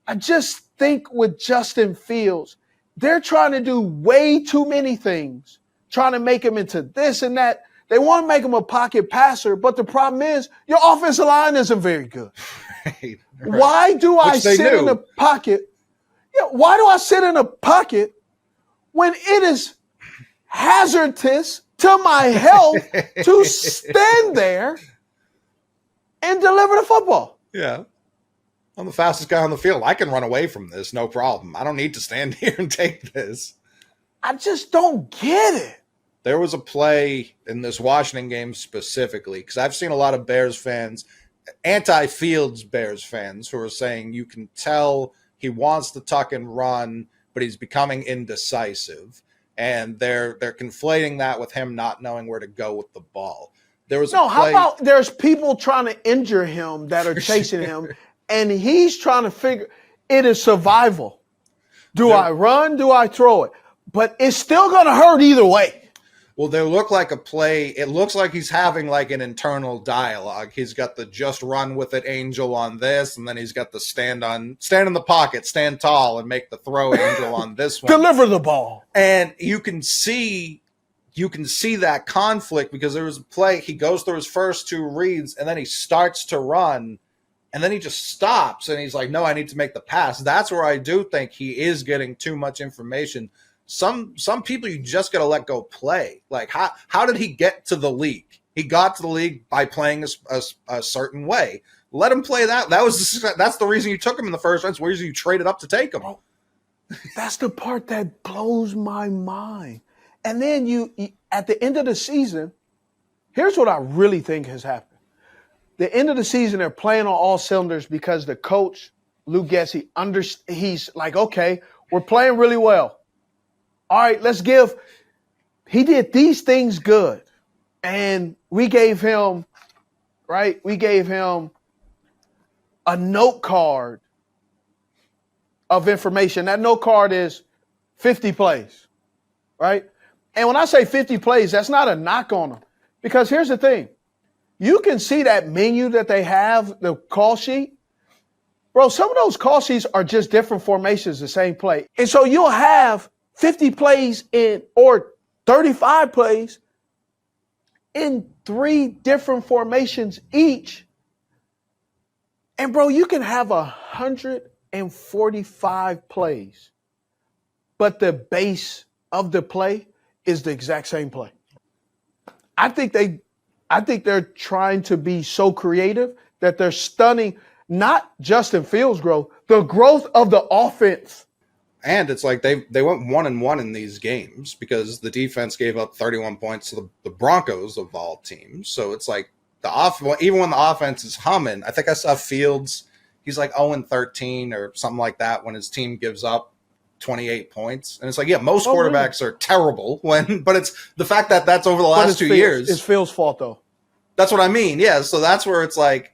I just think with Justin Fields, they're trying to do way too many things, trying to make him into this and that. They want to make him a pocket passer, but the problem is your offensive line isn't very good. Right. Why do I sit in the pocket? Yeah, why do I sit in a pocket when it is hazardous to my health to stand there and deliver the football? Yeah. I'm the fastest guy on the field. I can run away from this, no problem. I don't need to stand here and take this. I just don't get it. There was a play in this Washington game specifically, because I've seen a lot of Bears fans, anti-Fields Bears fans, who are saying you can tell he wants to tuck and run, but he's becoming indecisive. And they're conflating that with him not knowing where to go with the ball. There was how about there's people trying to injure him that are chasing him, and he's trying to figure it is survival. Do I run? Do I throw it? But it's still going to hurt either way. Well, they look like a play. It looks like he's having like an internal dialogue. He's got the just run with it angel on this, and then he's got the stand in the pocket, stand tall, and make the throw angel on this one. Deliver the ball. And you can see that conflict because there was a play. He goes through his first two reads, and then he starts to run, and then he just stops, and he's like, no, I need to make the pass. That's where I do think he is getting too much information. Some people you just got to let go play. Like, how did he get to the league? He got to the league by playing a certain way. Let him play that. That's the reason you took him in the first round. It's the reason you traded up to take him. That's the part that blows my mind. And then you at the end of the season, here's what I really think has happened. The end of the season, they're playing on all cylinders because the coach, Lou Getsy, he's like, okay, we're playing really well. All right, he did these things good. And we gave him a note card of information. That note card is 50 plays, right? And when I say 50 plays, that's not a knock on them. Because here's the thing. You can see that menu that they have, the call sheet. Bro, some of those call sheets are just different formations, the same play. And so you'll have 50 plays or 35 plays in 3 different formations each. And bro, you can have 145 plays, but the base of the play is the exact same play. I think they're trying to be so creative that they're stunning not Justin Fields' growth, the growth of the offense. And it's like they went 1-1 in these games because the defense gave up 31 points to the Broncos of all teams. So it's like even when the offense is humming, I think I saw Fields, he's like 0-13 or something like that when his team gives up 28 points. And it's like, yeah, most quarterbacks are terrible but it's the fact that that's over the last 2 years. It's Fields' fault, though. That's what I mean. Yeah. So that's where it's like,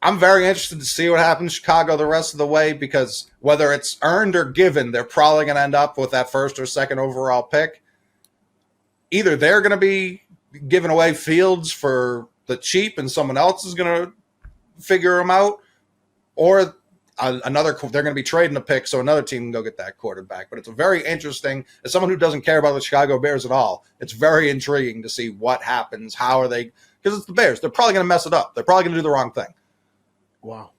I'm very interested to see what happens in Chicago the rest of the way, because whether it's earned or given, they're probably going to end up with that first or second overall pick. Either they're going to be giving away Fields for the cheap and someone else is going to figure them out, or they're going to be trading a pick so another team can go get that quarterback. But it's a very interesting, as someone who doesn't care about the Chicago Bears at all, it's very intriguing to see what happens. How are they, because it's the Bears. They're probably going to mess it up. They're probably going to do the wrong thing. Wow.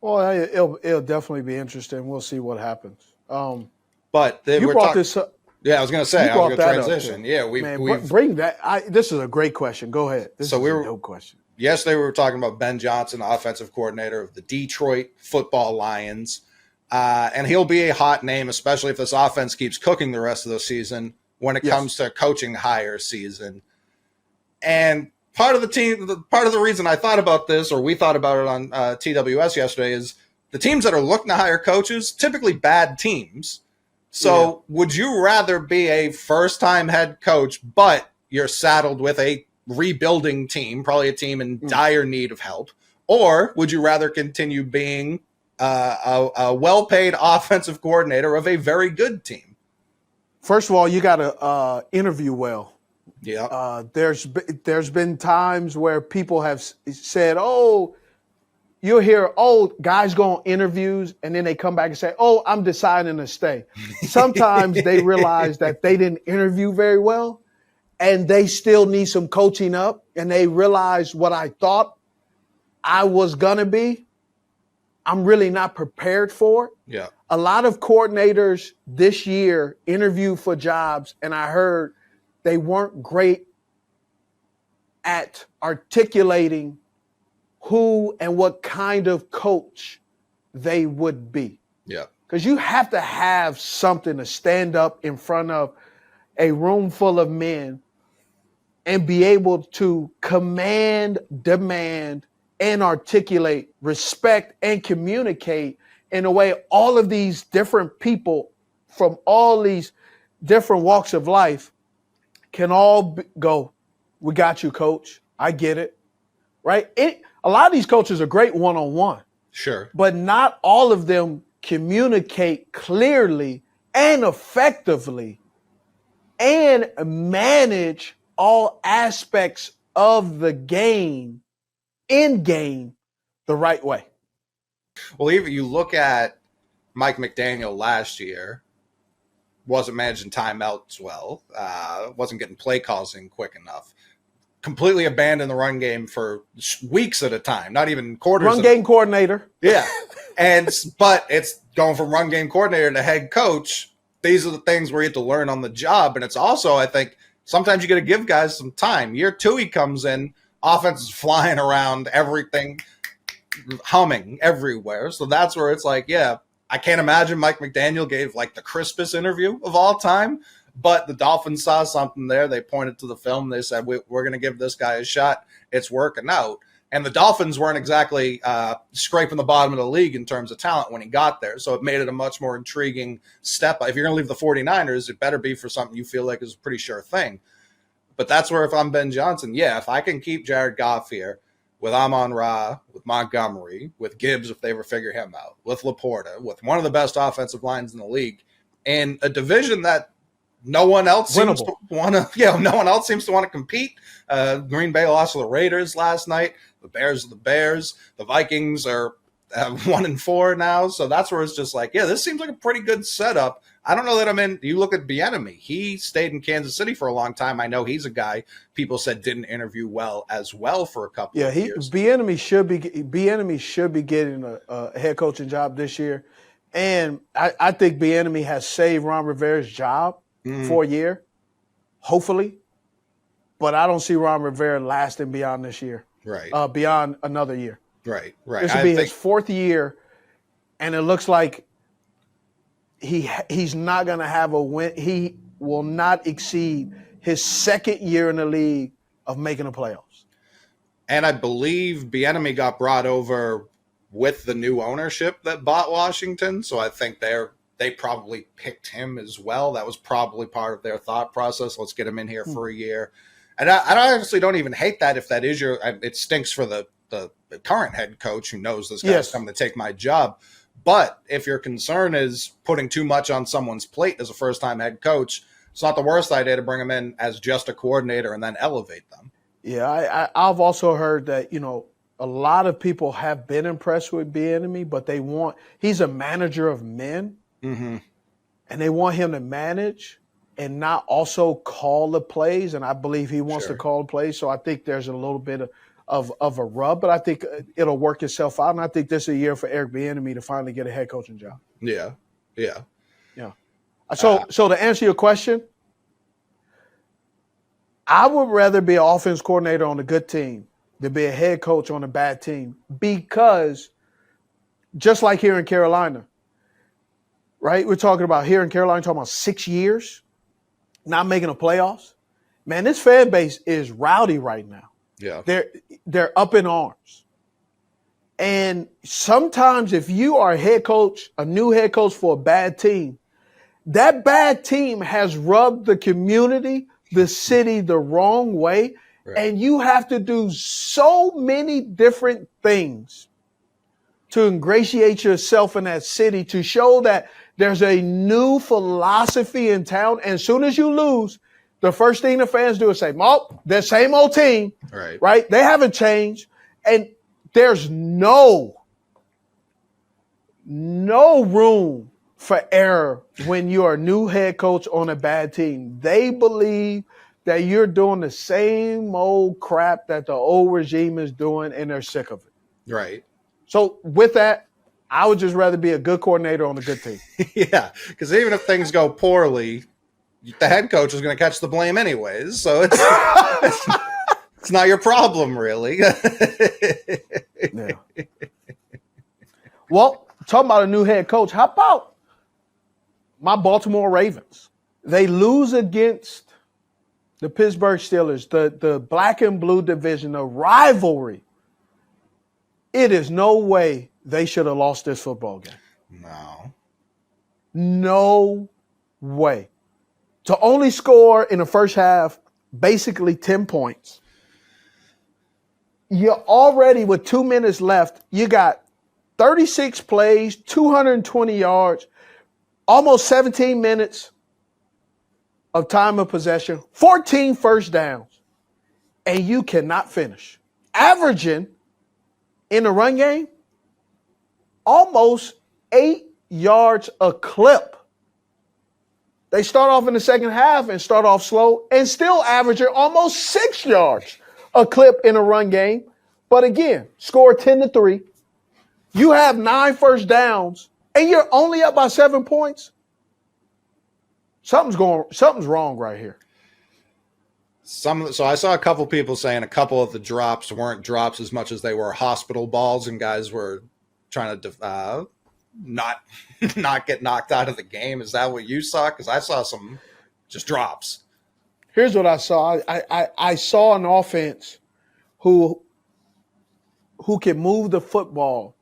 Well, it'll definitely be interesting. We'll see what happens. But you brought this up. Yeah, I was going to say, I was going to transition. Yeah, we've bring that. This is a great question. Go ahead. This is a dope question. Yesterday we were talking about Ben Johnson, offensive coordinator of the Detroit Football Lions. And he'll be a hot name, especially if this offense keeps cooking the rest of the season when it comes to coaching hire season. And part of the reason I thought about this, or we thought about it on TWS yesterday, is the teams that are looking to hire coaches, typically bad teams. So would you rather be a first-time head coach, but you're saddled with a rebuilding team, probably a team in dire need of help, or would you rather continue being a well-paid offensive coordinator of a very good team? First of all, you got to interview well. Yeah. There's been times where people have said, "Oh, you'll hear, guys go on interviews," and then they come back and say, "Oh, I'm deciding to stay." Sometimes they realize that they didn't interview very well, and they still need some coaching up, and they realize what I thought I was gonna be, I'm really not prepared for. Yeah. A lot of coordinators this year interviewed for jobs, and I heard they weren't great at articulating who and what kind of coach they would be. Yeah. Because you have to have something to stand up in front of a room full of men and be able to command, demand, and articulate, respect, and communicate in a way all of these different people from all these different walks of life can all go, "We got you, coach. I get it." Right? A lot of these coaches are great one-on-one. Sure. But not all of them communicate clearly and effectively and manage all aspects of the game, in game, the right way. Well, even you look at Mike McDaniel last year, wasn't managing timeouts well, wasn't getting play calls in quick enough, completely abandoned the run game for weeks at a time, not even quarters. Run game coordinator. Yeah. But it's going from run game coordinator to head coach. These are the things where you have to learn on the job. And it's also, I think, sometimes you got to give guys some time. Year two, he comes in, offense is flying around, everything humming everywhere. So that's where it's like, yeah, I can't imagine Mike McDaniel gave like the crispest interview of all time, but the Dolphins saw something there. They pointed to the film. They said, we're going to give this guy a shot. It's working out. And the Dolphins weren't exactly scraping the bottom of the league in terms of talent when he got there. So it made it a much more intriguing step. If you're going to leave the 49ers, it better be for something you feel like is a pretty sure thing. But that's where, if I'm Ben Johnson, yeah, if I can keep Jared Goff here with Amon-Ra, with Montgomery, with Gibbs if they ever figure him out, with Laporta, with one of the best offensive lines in the league, and a division that no one else seems to want to. Yeah, no one else seems to want to compete. Green Bay lost to the Raiders last night. The Bears are the Bears. The Vikings are 1-4 now. So that's where it's just like, yeah, this seems like a pretty good setup. I don't know that I'm in. You look at Bieniemy. He stayed in Kansas City for a long time. I know he's a guy people said didn't interview well as well for a couple of years. Bieniemy should be getting a head coaching job this year. And I think Bieniemy has saved Ron Rivera's job for a year, hopefully. But I don't see Ron Rivera lasting beyond this year, Right. Beyond another year. Right. This will be his fourth year, and it looks like he's not going to have a win. He will not exceed his second year in the league of making the playoffs. And I believe Bieniemy got brought over with the new ownership that bought Washington, so I think they probably picked him as well. That was probably part of their thought process. Let's get him in here for a year. And I honestly don't even hate that if that is it stinks for the current head coach who knows this guy's coming to take my job. But if your concern is putting too much on someone's plate as a first-time head coach, it's not the worst idea to bring them in as just a coordinator and then elevate them. Yeah, I've also heard that, a lot of people have been impressed with Bieniemy, but he's a manager of men, and they want him to manage and not also call the plays, and I believe he wants to call the plays. So I think there's a little bit of a rub, but I think it'll work itself out, and I think this is a year for Eric Bieniemy to finally get a head coaching job. Yeah. So to answer your question, I would rather be an offense coordinator on a good team than be a head coach on a bad team, because just like here in Carolina, right? We're talking about here in Carolina, talking about 6 years not making the playoffs. Man, this fan base is rowdy right now. Yeah. They're up in arms. And sometimes if you are a new head coach for a bad team, that bad team has rubbed the community, the city the wrong way. Right. And you have to do so many different things to ingratiate yourself in that city, to show that there's a new philosophy in town. And as soon as you lose, the first thing the fans do is say, the same old team, right? They haven't changed. And there's no room for error when you're a new head coach on a bad team. They believe that you're doing the same old crap that the old regime is doing, and they're sick of it. Right. So with that, I would just rather be a good coordinator on a good team. Yeah, because even if things go poorly, the head coach is going to catch the blame anyways. So it's not your problem, really. Yeah. Well, talking about a new head coach, how about my Baltimore Ravens? They lose against the Pittsburgh Steelers, the black and blue division, the rivalry. It is no way they should have lost this football game. No way. To only score in the first half basically 10 points. You're already, with 2 minutes left, you got 36 plays, 220 yards, almost 17 minutes of time of possession, 14 first downs, and you cannot finish. Averaging in the run game almost 8 yards a clip. They start off in the second half and start off slow and still averaging almost 6 yards a clip in a run game. But again, score 10-3. You have 9 first downs and you're only up by 7 points. Something's wrong right here. So I saw a couple people saying a couple of the drops weren't drops as much as they were hospital balls, and guys were trying to not get knocked out of the game. Is that what you saw? Because I saw some just drops. Here's what I saw. I saw an offense who can move the football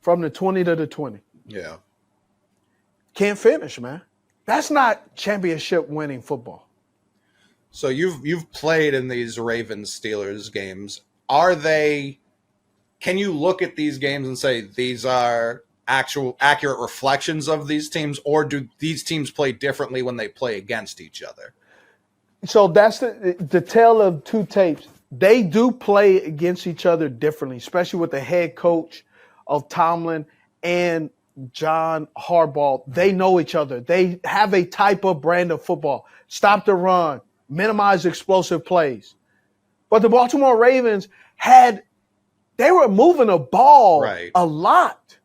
from the 20 to the 20. Yeah. Can't finish, man. That's not championship winning football. So you've played in these Ravens Steelers games. Can you look at these games and say these are accurate reflections of these teams, or do these teams play differently when they play against each other? So that's the tale of two tapes. They do play against each other differently, especially with the head coach of Tomlin and John Harbaugh. They know each other. They have a type of brand of football. Stop the run, minimize explosive plays. But the Baltimore Ravens they were moving the ball a lot.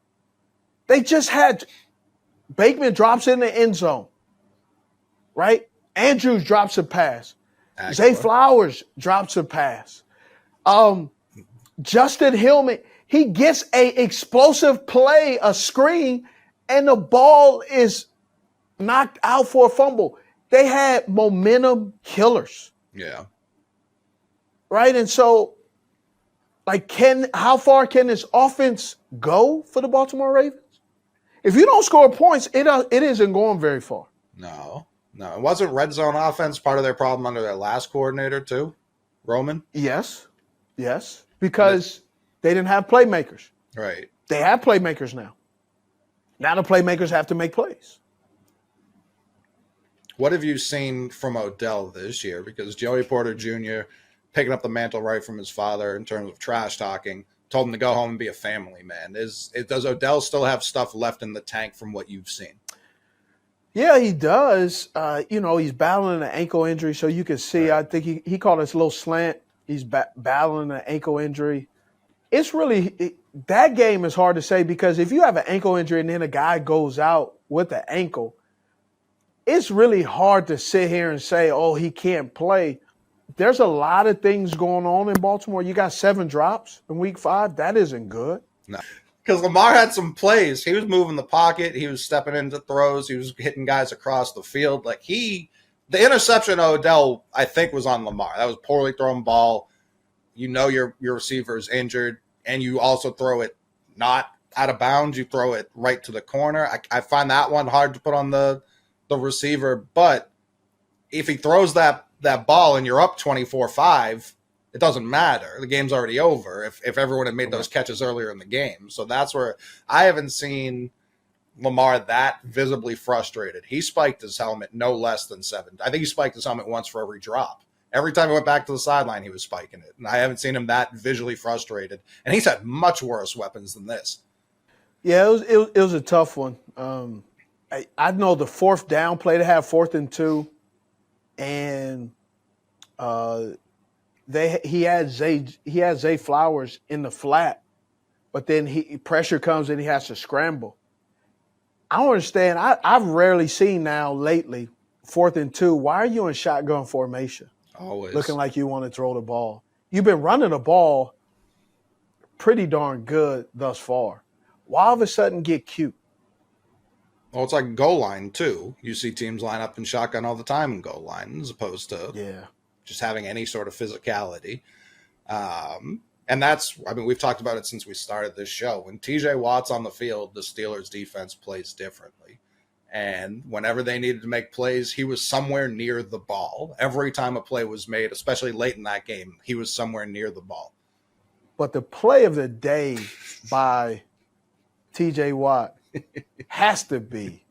They just had Bateman drops in the end zone. right? Andrews drops a pass. Aguilar. Zay Flowers drops a pass. Justin Hillman, he gets a explosive play, a screen, and the ball is knocked out for a fumble. They had momentum killers. Yeah. Right? And so, like, how far can this offense go for the Baltimore Ravens? If you don't score points, it isn't going very far. No. It wasn't red zone offense part of their problem under their last coordinator too, Roman? Yes. Because they didn't have playmakers. Right. They have playmakers now. Now the playmakers have to make plays. What have you seen from Odell this year? Because Joey Porter Jr. picking up the mantle right from his father in terms of trash talking, told him to go home and be a family man. Does Odell still have stuff left in the tank from what you've seen? Yeah, he does. He's battling an ankle injury, so you can see, right. I think he called us a little slant. He's battling an ankle injury. It's really that game is hard to say because if you have an ankle injury and then a guy goes out with an ankle, it's really hard to sit here and say, oh, he can't play. There's a lot of things going on in Baltimore. You got 7 drops in week 5. That isn't good. No. Because Lamar had some plays. He was moving the pocket. He was stepping into throws. He was hitting guys across the field. The interception of Odell, I think, was on Lamar. That was a poorly thrown ball. You know your receiver is injured, and you also throw it not out of bounds. You throw it right to the corner. I find that one hard to put on the receiver. But if he throws that ball and you're up 24-5, it doesn't matter. The game's already over if everyone had made those catches earlier in the game. So that's where I haven't seen Lamar that visibly frustrated. He spiked his helmet no less than 7. I think he spiked his helmet once for every drop. Every time he went back to the sideline, he was spiking it. And I haven't seen him that visually frustrated. And he's had much worse weapons than this. Yeah, it was a tough one. I know the 4th down play, they have 4th and 2. And he had Zay Flowers in the flat, but then pressure comes and he has to scramble. I don't understand. I've rarely seen now lately 4th and 2. Why are you in shotgun formation? Always looking like you want to throw the ball. You've been running the ball pretty darn good thus far. Why all of a sudden get cute? Well, it's like goal line too. You see teams line up in shotgun all the time in goal line as opposed to just having any sort of physicality. And we've talked about it since we started this show. When TJ Watt's on the field, the Steelers defense plays differently. And whenever they needed to make plays, he was somewhere near the ball. Every time a play was made, especially late in that game, he was somewhere near the ball. But the play of the day by TJ Watt has to be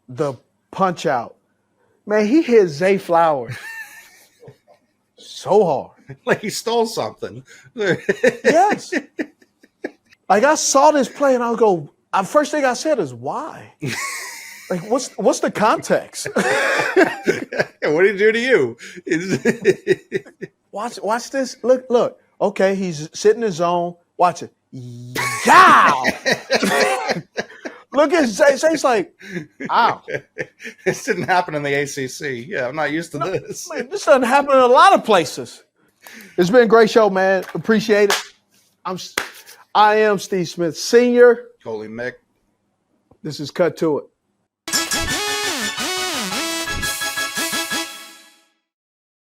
the punch out. Man, he hit Zay Flowers so hard. Like he stole something. Yes. Like I saw this play and I'll go, first thing I said is why? Like what's the context? What did he do to you? Watch this. Look. Okay, he's sitting in his zone. Watch it. Yow! Look at Zay. Zay's like, ow. This didn't happen in the ACC. Yeah, I'm not used to this. Man, this doesn't happen in a lot of places. It's been a great show, man. Appreciate it. I am Steve Smith Sr. Coley Mick. This is Cut to It.